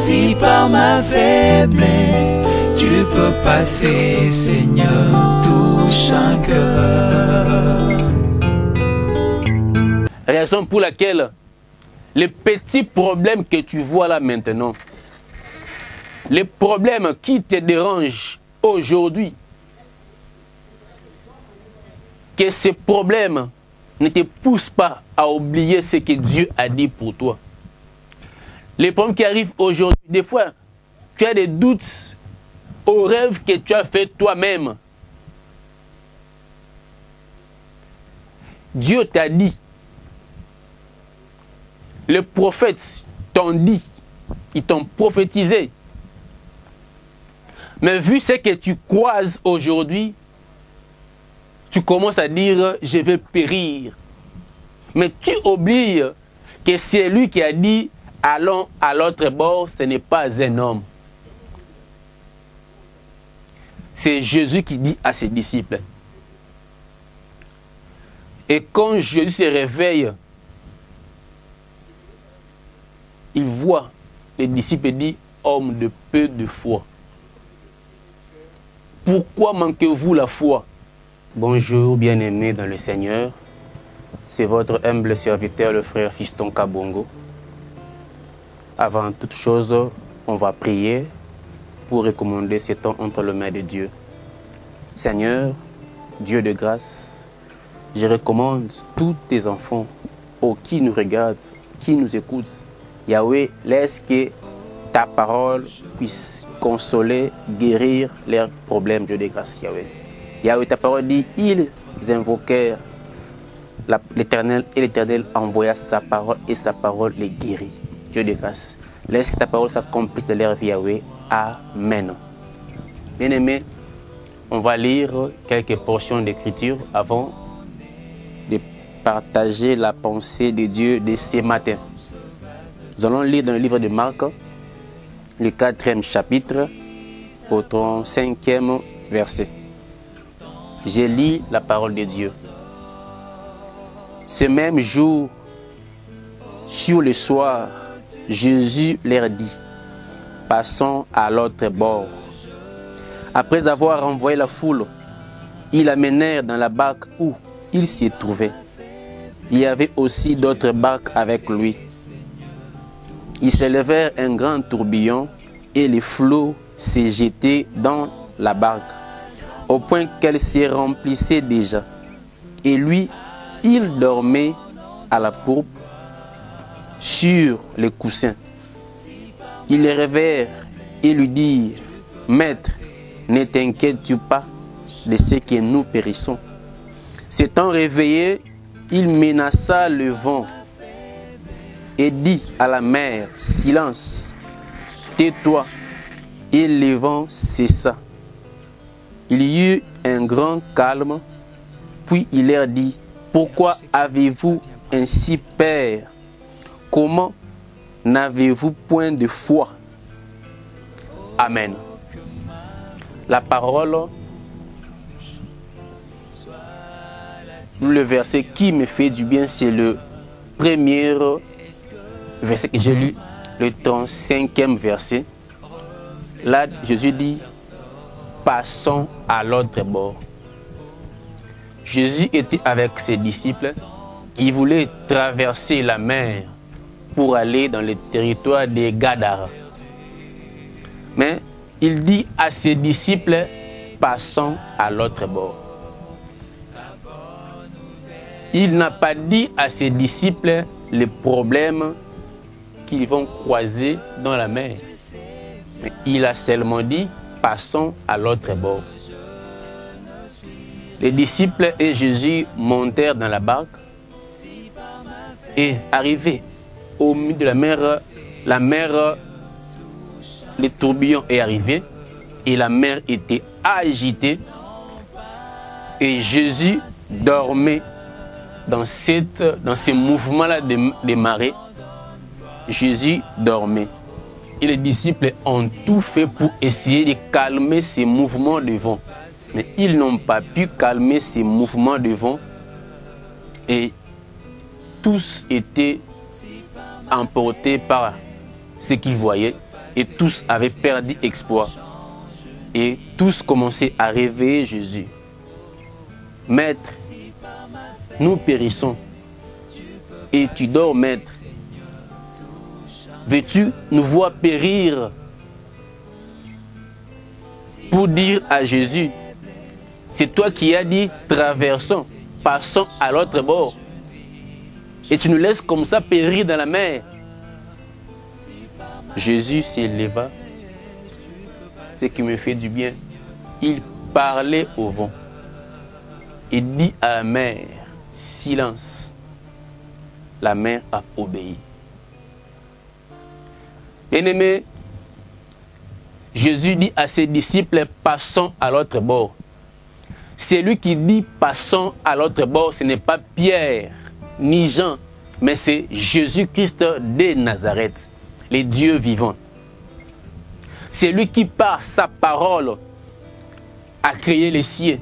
Si par ma faiblesse, tu peux passer, Seigneur, touche un cœur. Raison pour laquelle les petits problèmes que tu vois là maintenant, les problèmes qui te dérangent aujourd'hui, que ces problèmes ne te poussent pas à oublier ce que Dieu a dit pour toi. Les problèmes qui arrivent aujourd'hui, des fois, tu as des doutes aux rêves que tu as fait toi-même. Dieu t'a dit, les prophètes t'ont dit, ils t'ont prophétisé. Mais vu ce que tu croises aujourd'hui, tu commences à dire, je vais périr. Mais tu oublies que c'est lui qui a dit, allons à l'autre bord, ce n'est pas un homme. C'est Jésus qui dit à ses disciples. Et quand Jésus se réveille, il voit les disciples et dit, homme de peu de foi. Pourquoi manquez-vous la foi? Bonjour bien-aimés dans le Seigneur. C'est votre humble serviteur, le frère Fiston Kabongo. Avant toute chose, on va prier pour recommander ce temps entre les mains de Dieu. Seigneur, Dieu de grâce, je recommande tous tes enfants, qui nous regardent, qui nous écoutent. Yahweh, laisse que ta parole puisse consoler, guérir leurs problèmes, Dieu de grâce, Yahweh. Yahweh, ta parole dit, ils invoquèrent l'Éternel et l'Éternel envoya sa parole et sa parole les guérit. Dieu de grâce, laisse que ta parole s'accomplisse de leur vie, Yahweh. Amen. Bien-aimés, on va lire quelques portions d'écriture avant de partager la pensée de Dieu de ce matin. Nous allons lire dans le livre de Marc, le 4e chapitre, au 35e verset. Je lis la parole de Dieu. Ce même jour, sur le soir, Jésus leur dit, passons à l'autre bord. Après avoir renvoyé la foule, ils l'amenèrent dans la barque où il s'y trouvait. Il y avait aussi d'autres barques avec lui. Ils s'élevèrent un grand tourbillon et les flots se jetaient dans la barque, au point qu'elle se remplissait déjà. Et lui, il dormait à la poupe sur les coussins. Ils le réveillèrent et lui dirent, Maître, ne t'inquiètes-tu pas de ce que nous périssons? S'étant réveillé, il menaça le vent et dit à la mer, silence, tais-toi. Et le vent cessa. Il y eut un grand calme, puis il leur dit, pourquoi avez-vous ainsi peur? Comment n'avez-vous point de foi? Amen. La parole, le verset qui me fait du bien, c'est le premier verset que j'ai lu, le 35e verset. Là, Jésus dit, passons à l'autre bord. Jésus était avec ses disciples. Il voulait traverser la mer pour aller dans le territoire des Gadara. Mais il dit à ses disciples, passons à l'autre bord. Il n'a pas dit à ses disciples les problèmes qu'ils vont croiser dans la mer. Mais il a seulement dit, passons à l'autre bord. Les disciples et Jésus montèrent dans la barque et arrivés au milieu de la mer, le tourbillon est arrivé et la mer était agitée et Jésus dormait dans ces mouvements-là des marées. Jésus dormait. Et les disciples ont tout fait pour essayer de calmer ces mouvements de vent. Mais ils n'ont pas pu calmer ces mouvements de vent. Et tous étaient emportés par ce qu'ils voyaient. Et tous avaient perdu espoir. Et tous commençaient à réveiller Jésus. Maître, nous périssons. Et tu dors, maître. Veux-tu nous voir périr? Pour dire à Jésus, c'est toi qui as dit, traversons, passons à l'autre bord. Et tu nous laisses comme ça périr dans la mer. Jésus s'éleva, ce qui me fait du bien. Il parlait au vent. Il dit à la mer, silence. La mer a obéi. Bien-aimé, Jésus dit à ses disciples, passons à l'autre bord. C'est lui qui dit, passons à l'autre bord. Ce n'est pas Pierre ni Jean, mais c'est Jésus-Christ de Nazareth, les dieux vivants. C'est lui qui, par sa parole, a créé les cieux.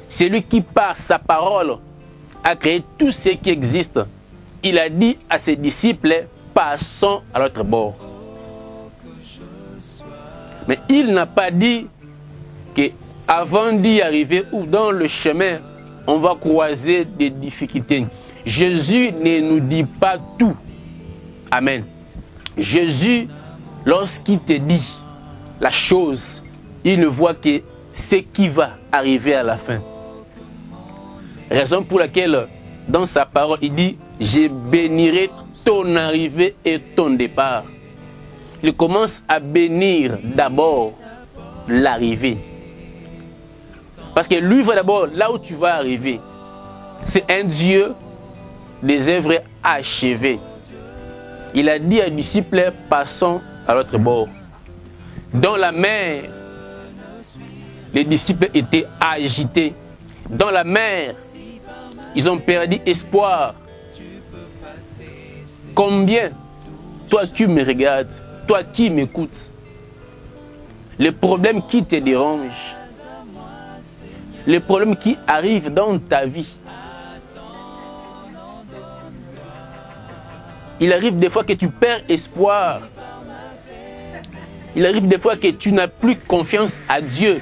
C'est lui qui, par sa parole, a créé tout ce qui existe. Il a dit à ses disciples, passons à l'autre bord. Mais il n'a pas dit qu'avant d'y arriver ou dans le chemin, on va croiser des difficultés. Jésus ne nous dit pas tout. Amen. Jésus, lorsqu'il te dit la chose, il ne voit que ce qui va arriver à la fin. Raison pour laquelle, dans sa parole, il dit, je bénirai ton arrivée et ton départ. Il commence à bénir d'abord l'arrivée. Parce que lui va d'abord là où tu vas arriver. C'est un Dieu des œuvres achevées. Il a dit aux disciples, passons à l'autre bord. Dans la mer, les disciples étaient agités. Dans la mer, ils ont perdu espoir. Combien, toi qui me regardes, toi qui m'écoutes, les problèmes qui te dérangent, les problèmes qui arrivent dans ta vie, il arrive des fois que tu perds espoir. Il arrive des fois que tu n'as plus confiance à Dieu.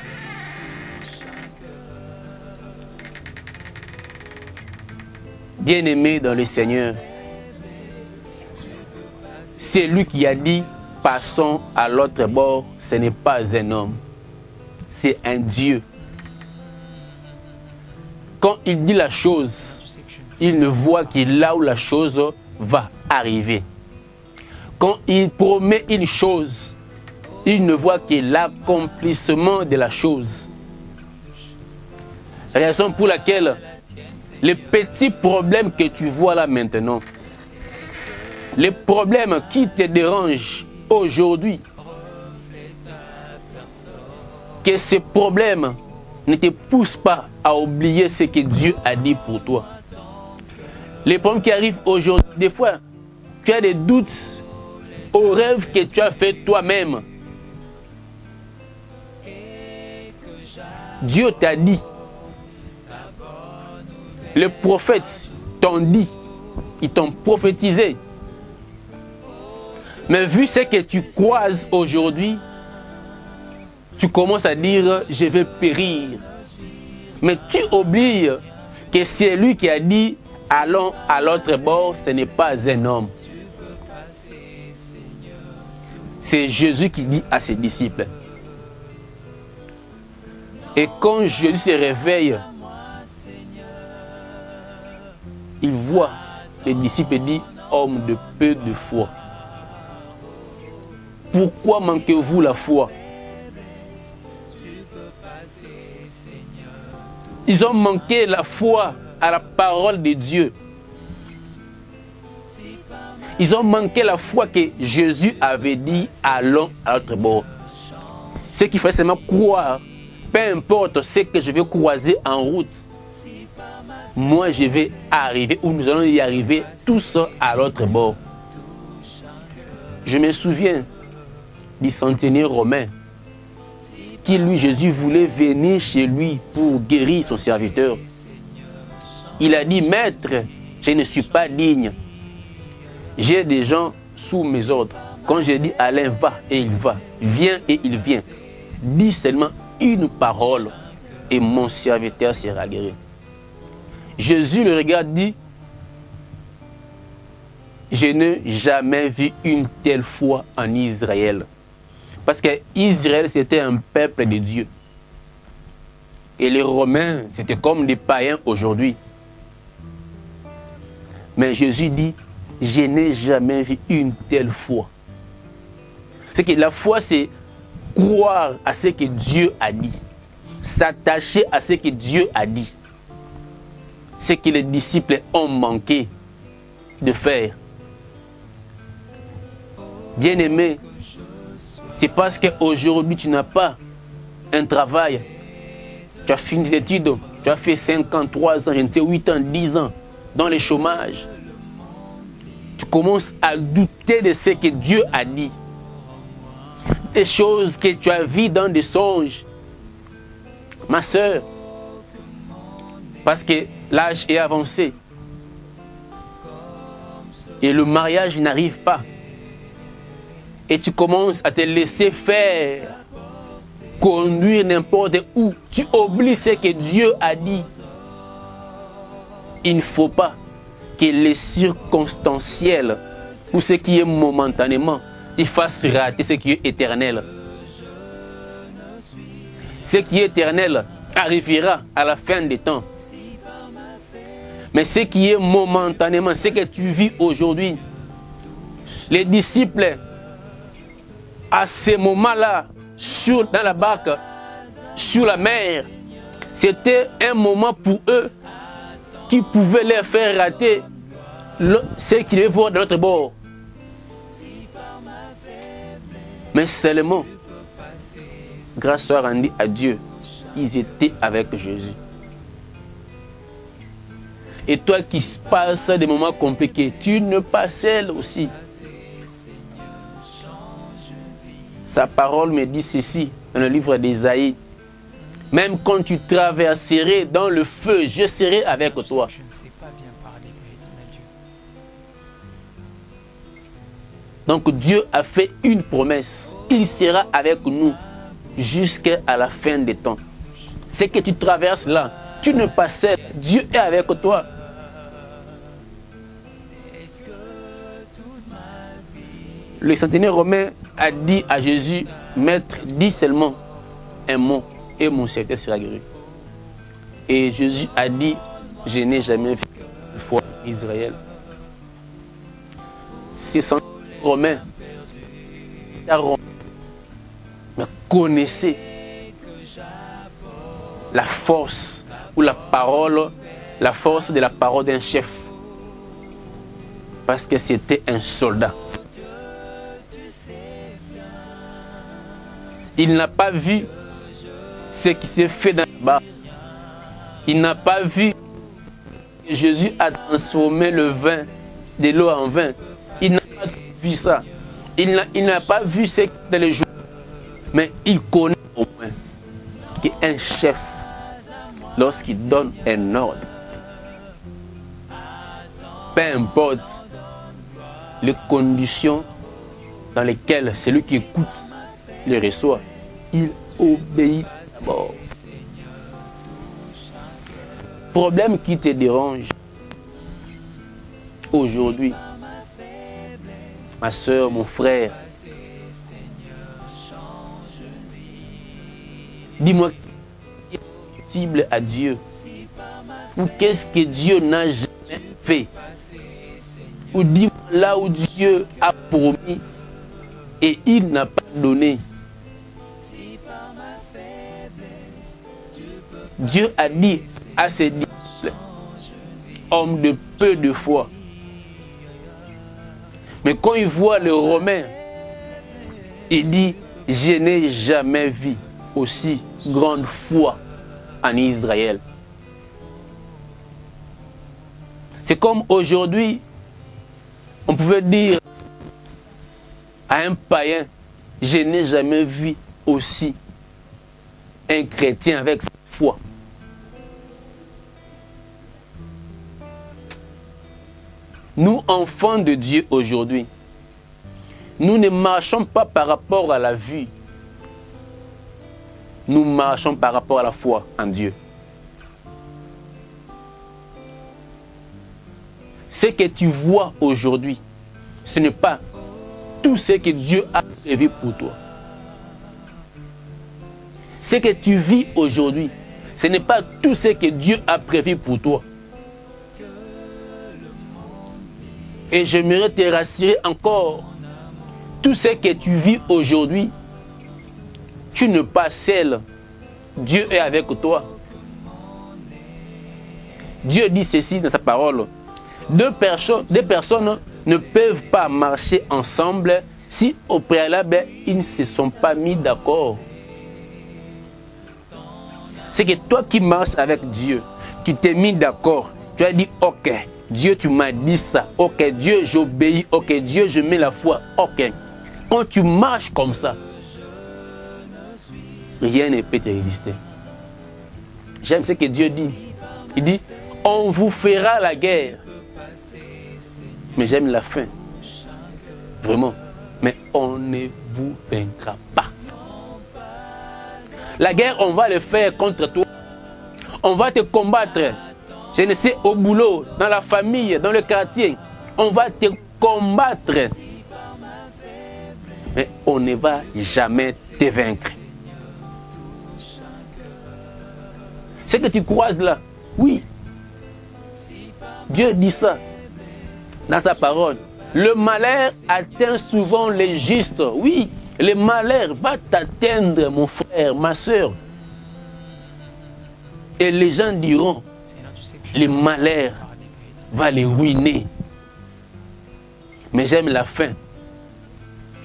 Bien-aimé dans le Seigneur, c'est lui qui a dit, passons à l'autre bord. Ce n'est pas un homme, c'est un Dieu. Quand il dit la chose, il ne voit que là où la chose va arriver. Quand il promet une chose, il ne voit que l'accomplissement de la chose. Raison pour laquelle les petits problèmes que tu vois là maintenant, les problèmes qui te dérangent aujourd'hui, que ces problèmes ne te poussent pas à oublier ce que Dieu a dit pour toi. Les problèmes qui arrivent aujourd'hui, des fois, tu as des doutes aux rêves que tu as fait toi-même. Dieu t'a dit. Les prophètes t'ont dit. Ils t'ont prophétisé. Mais vu ce que tu croises aujourd'hui, tu commences à dire, je vais périr. Mais tu oublies que c'est lui qui a dit, allons à l'autre bord, ce n'est pas un homme. C'est Jésus qui dit à ses disciples. Et quand Jésus se réveille, il voit les disciples et dit, homme de peu de foi. Pourquoi manquez-vous la foi? Ils ont manqué la foi à la parole de Dieu. Ils ont manqué la foi que Jésus avait dit, allons à l'autre bord. Ce qu'il faut seulement croire, peu importe ce que je vais croiser en route, moi je vais arriver, ou nous allons y arriver tous à l'autre bord. Je me souviens du centenaire romain, qui lui, Jésus voulait venir chez lui pour guérir son serviteur. Il a dit, maître, je ne suis pas digne. J'ai des gens sous mes ordres. Quand je dis Alain, va et il va, viens et il vient. Dis seulement une parole et mon serviteur sera guéri. Jésus le regarde, dit, je n'ai jamais vu une telle foi en Israël. Parce que Israël, c'était un peuple de Dieu. Et les Romains, c'était comme des païens aujourd'hui. Mais Jésus dit, je n'ai jamais vu une telle foi. C'est que la foi, c'est croire à ce que Dieu a dit. S'attacher à ce que Dieu a dit. Ce que les disciples ont manqué de faire. Bien-aimé, c'est parce qu'aujourd'hui tu n'as pas un travail. Tu as fini tes études, tu as fait 5 ans, 3 ans, je ne sais, 8 ans, 10 ans dans le chômage. Tu commences à douter de ce que Dieu a dit. Des choses que tu as vues dans des songes. Ma soeur, parce que l'âge est avancé et le mariage n'arrive pas. Et tu commences à te laisser faire, conduire n'importe où. Tu oublies ce que Dieu a dit. Il ne faut pas que les circonstanciels ou ce qui est momentanément te fassent rater ce qui est éternel. Ce qui est éternel arrivera à la fin des temps. Mais ce qui est momentanément, ce que tu vis aujourd'hui, les disciples, à ce moment-là, dans la barque, sur la mer, c'était un moment pour eux qui pouvait leur faire rater ce qu'ils devaient voir de l'autre bord. Mais seulement, grâce soit rendue à Dieu, ils étaient avec Jésus. Et toi qui passes des moments compliqués, tu ne pas seul aussi. Sa parole me dit ceci dans le livre d'Ésaïe. Même quand tu traverserais dans le feu, je serai avec toi. Donc Dieu a fait une promesse. Il sera avec nous jusqu'à la fin des temps. Ce que tu traverses là, tu ne pas seul. Dieu est avec toi. Le centenaire romain a dit à Jésus, Maître, dis seulement un mot et mon serviteur sera guéri. Et Jésus a dit, je n'ai jamais vu une foi en Israël. Ces centenaires romains, mais connaissez la force ou la parole, la force de la parole d'un chef. Parce que c'était un soldat. Il n'a pas vu ce qui s'est fait dans le bas. Il n'a pas vu que Jésus a transformé le vin, de l'eau en vin. Il n'a pas vu ça. Il n'a pas vu ce qui est dans les jours. Mais il connaît au moins qu'un chef, lorsqu'il donne un ordre, peu importe les conditions dans lesquelles celui qui écoute le reçoit, il obéit d'abord. Problème qui te dérange aujourd'hui, ma soeur, mon frère, dis-moi qu'est-ce qui est possible à Dieu, ou qu'est-ce que Dieu n'a jamais fait, ou dis-moi là où Dieu a promis et il n'a pas donné. Dieu a dit à ses disciples, hommes de peu de foi. Mais quand il voit le Romain, il dit, je n'ai jamais vu aussi grande foi en Israël. C'est comme aujourd'hui, on pouvait dire à un païen, je n'ai jamais vu aussi un chrétien avec cette foi. Nous, enfants de Dieu aujourd'hui, Nous ne marchons pas par rapport à la vue. Nous marchons par rapport à la foi en Dieu. Ce que tu vois aujourd'hui, ce n'est pas tout ce que Dieu a prévu pour toi. Ce que tu vis aujourd'hui, ce n'est pas tout ce que Dieu a prévu pour toi. Et j'aimerais te rassurer encore. Tout ce que tu vis aujourd'hui, tu n'es pas seul. Dieu est avec toi. Dieu dit ceci dans sa parole. Deux personnes ne peuvent pas marcher ensemble si au préalable, ils ne se sont pas mis d'accord. C'est que toi qui marches avec Dieu, tu t'es mis d'accord. Tu as dit, ok, Dieu, tu m'as dit ça. Ok, Dieu, j'obéis. Ok, Dieu, je mets la foi. Ok. Quand tu marches comme ça, rien ne peut te résister. J'aime ce que Dieu dit. Il dit, on vous fera la guerre. Mais j'aime la fin. Vraiment. Mais on ne vous vaincra pas. La guerre, on va le faire contre toi. On va te combattre. Je ne sais, au boulot, dans la famille, dans le quartier. On va te combattre. Mais on ne va jamais te vaincre. Ce que tu croises là, oui. Dieu dit ça dans sa parole. Le malheur atteint souvent les justes. Oui, le malheur va t'atteindre, mon frère, ma soeur. Et les gens diront, le malheur va les ruiner. Mais j'aime la fin.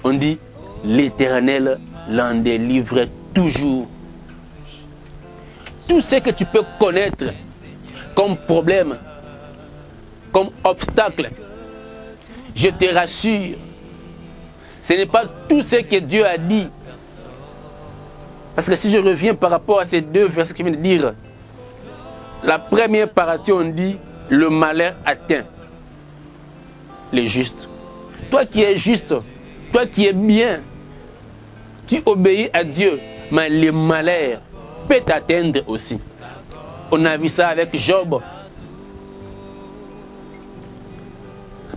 On dit, l'Éternel l'en délivre toujours. Tout ce que tu peux connaître comme problème, comme obstacle, je te rassure, ce n'est pas tout ce que Dieu a dit. Parce que si je reviens par rapport à ces deux versets que je viens de dire, la première partie, on dit, le malheur atteint les justes. Toi qui es juste, toi qui es bien, tu obéis à Dieu, mais le malheur peut t'atteindre aussi. On a vu ça avec Job.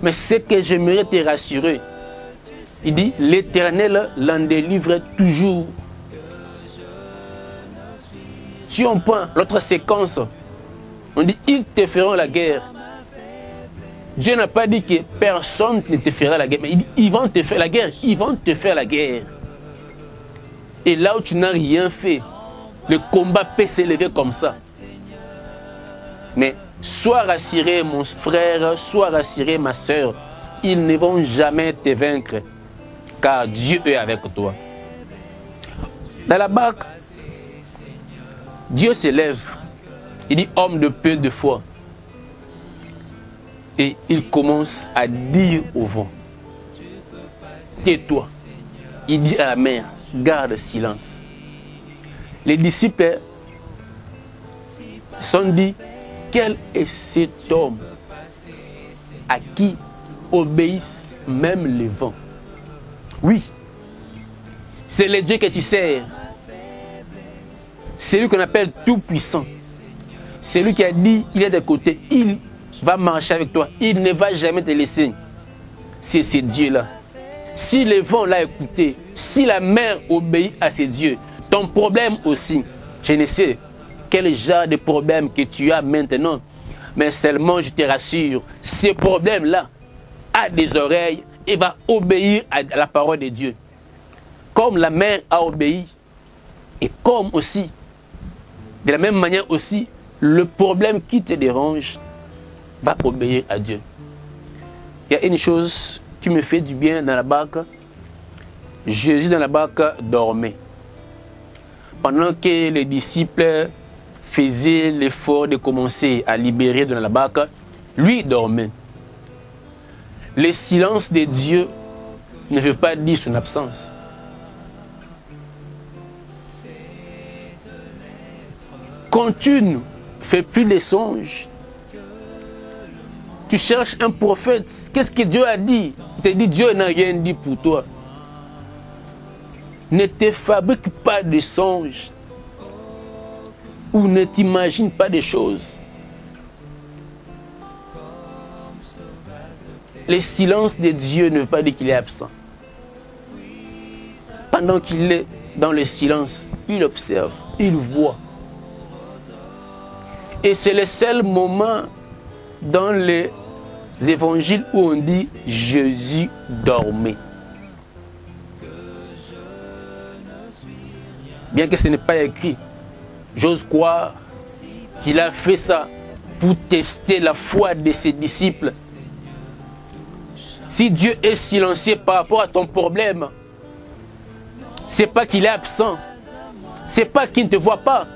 Mais ce que j'aimerais te rassurer, il dit, l'Éternel l'en délivre toujours. Si on prend l'autre séquence, on dit, ils te feront la guerre. Dieu n'a pas dit que personne ne te fera la guerre, mais il dit, ils vont te faire la guerre, ils vont te faire la guerre. Et là où tu n'as rien fait, le combat peut s'élever comme ça. Mais sois rassuré, mon frère, sois rassuré, ma soeur. Ils ne vont jamais te vaincre, car Dieu est avec toi. Dans la barque, Dieu s'élève. Il dit, homme de peu de foi. Et il commence à dire au vent, tais-toi. Il dit à la mer, garde silence. Les disciples se sont dit, quel est cet homme à qui obéissent même les vents? Oui, c'est le Dieu que tu sers. C'est lui qu'on appelle tout-puissant. C'est lui qui a dit, il est de côté, il va marcher avec toi, il ne va jamais te laisser. C'est ce Dieu-là. Si les vents l'ont écouté, si la mer obéit à ces dieux, ton problème aussi, je ne sais quel genre de problème que tu as maintenant, mais seulement je te rassure, ce problème-là a des oreilles et va obéir à la parole de Dieu. Comme la mer a obéi, et comme aussi, de la même manière aussi, le problème qui te dérange va obéir à Dieu. Il y a une chose qui me fait du bien dans la barque. Jésus dans la barque dormait. Pendant que les disciples faisaient l'effort de commencer à libérer dans la barque, lui dormait. Le silence de Dieu ne veut pas dire son absence. Quand tu ne fais plus de songes, Tu cherches un prophète. Qu'est-ce que Dieu a dit? Il te dit, Dieu n'a rien dit pour toi. Ne te fabrique pas de songes. Ou ne t'imagine pas des choses. Le silence de Dieu ne veut pas dire qu'il est absent. Pendant qu'il est dans le silence, il observe, il voit. Et c'est le seul moment dans les évangiles où on dit Jésus dormait. Bien que ce n'est pas écrit, j'ose croire qu'il a fait ça pour tester la foi de ses disciples. Si Dieu est silencieux par rapport à ton problème, c'est pas qu'il est absent, c'est pas qu'il ne te voit pas,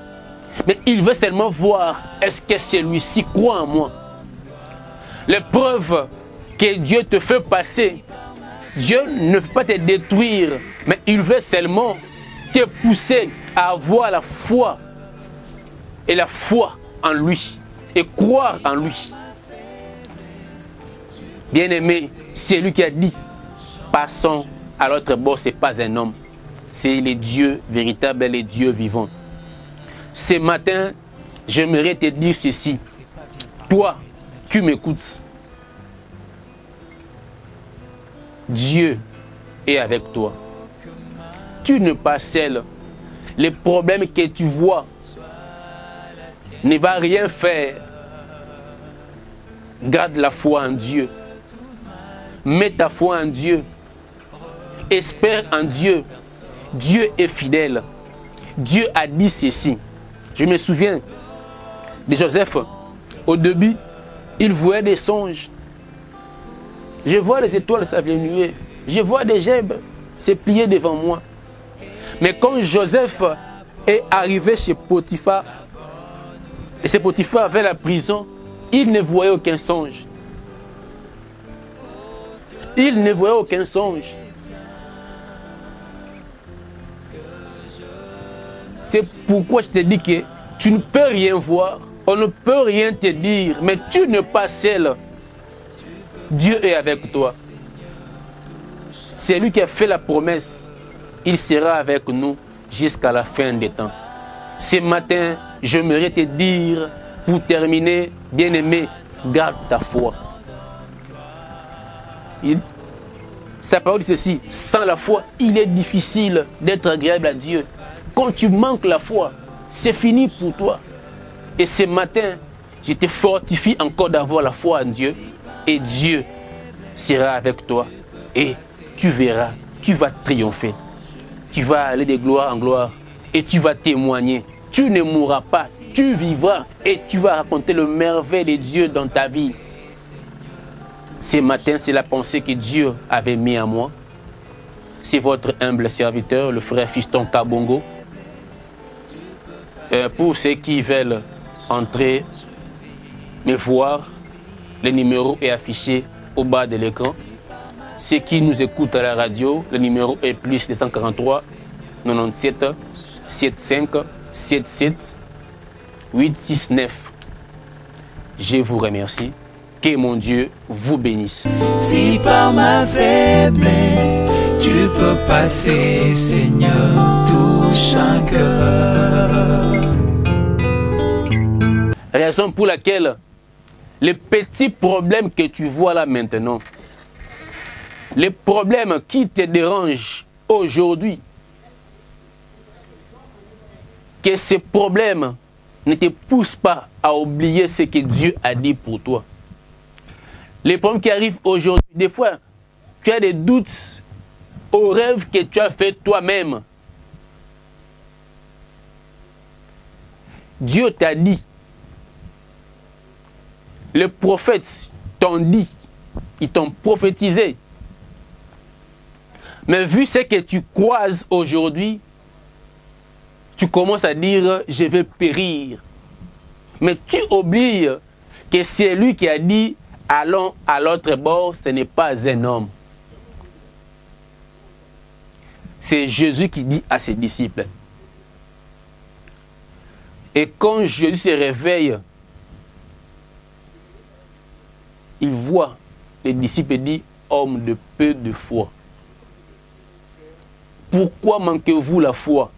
mais il veut seulement voir est-ce que celui-ci croit en moi. L'épreuve que Dieu te fait passer, Dieu ne veut pas te détruire, mais il veut seulement te pousser à avoir la foi et la foi en lui et croire en lui. Bien-aimé, c'est lui qui a dit passons à l'autre bord, ce n'est pas un homme, c'est le Dieu véritable et le Dieu vivant. Ce matin, j'aimerais te dire ceci. Toi qui m'écoutes, Dieu est avec toi. Tu n'es pas seul. Les problèmes que tu vois ne va rien faire. Garde la foi en Dieu. Mets ta foi en Dieu. Espère en Dieu. Dieu est fidèle. Dieu a dit ceci. Je me souviens de Joseph. Au début, il voyait des songes. Je vois les étoiles s'avenir. Je vois des gerbes se plier devant moi. Mais quand Joseph est arrivé chez Potiphar, et chez Potiphar vers la prison, il ne voyait aucun songe. Il ne voyait aucun songe. C'est pourquoi je te dis que tu ne peux rien voir, on ne peut rien te dire, mais tu n'es pas seul. Dieu est avec toi. C'est lui qui a fait la promesse. Il sera avec nous jusqu'à la fin des temps. Ce matin, j'aimerais te dire, pour terminer, bien-aimé, garde ta foi. Sa parole dit ceci, sans la foi, il est difficile d'être agréable à Dieu. Quand tu manques la foi, c'est fini pour toi. Et ce matin, je te fortifie encore d'avoir la foi en Dieu. Et Dieu sera avec toi. Et tu verras, tu vas triompher. Tu vas aller de gloire en gloire. Et tu vas témoigner. Tu ne mourras pas, tu vivras. Et tu vas raconter le merveille de Dieu dans ta vie. Ce matin, c'est la pensée que Dieu avait mis en moi. C'est votre humble serviteur, le frère Fiston Kabongo. Pour ceux qui veulent entrer, me voir, le numéro est affiché au bas de l'écran. Ceux qui nous écoutent à la radio, le numéro est plus 243 97 75 77 869. Je vous remercie. Que mon Dieu vous bénisse. Si par ma faiblesse tu peux passer, Seigneur, touche un cœur. Raison pour laquelle les petits problèmes que tu vois là maintenant, les problèmes qui te dérangent aujourd'hui, que ces problèmes ne te poussent pas à oublier ce que Dieu a dit pour toi. Les problèmes qui arrivent aujourd'hui, des fois, tu as des doutes aux rêves que tu as fait toi-même. Dieu t'a dit, les prophètes t'ont dit, ils t'ont prophétisé. Mais vu ce que tu croises aujourd'hui, tu commences à dire, je vais périr. Mais tu oublies que c'est lui qui a dit, allons à l'autre bord, ce n'est pas un homme. C'est Jésus qui dit à ses disciples. Et quand Jésus se réveille, il voit les disciples et dit, homme de peu de foi. Pourquoi manquez-vous la foi?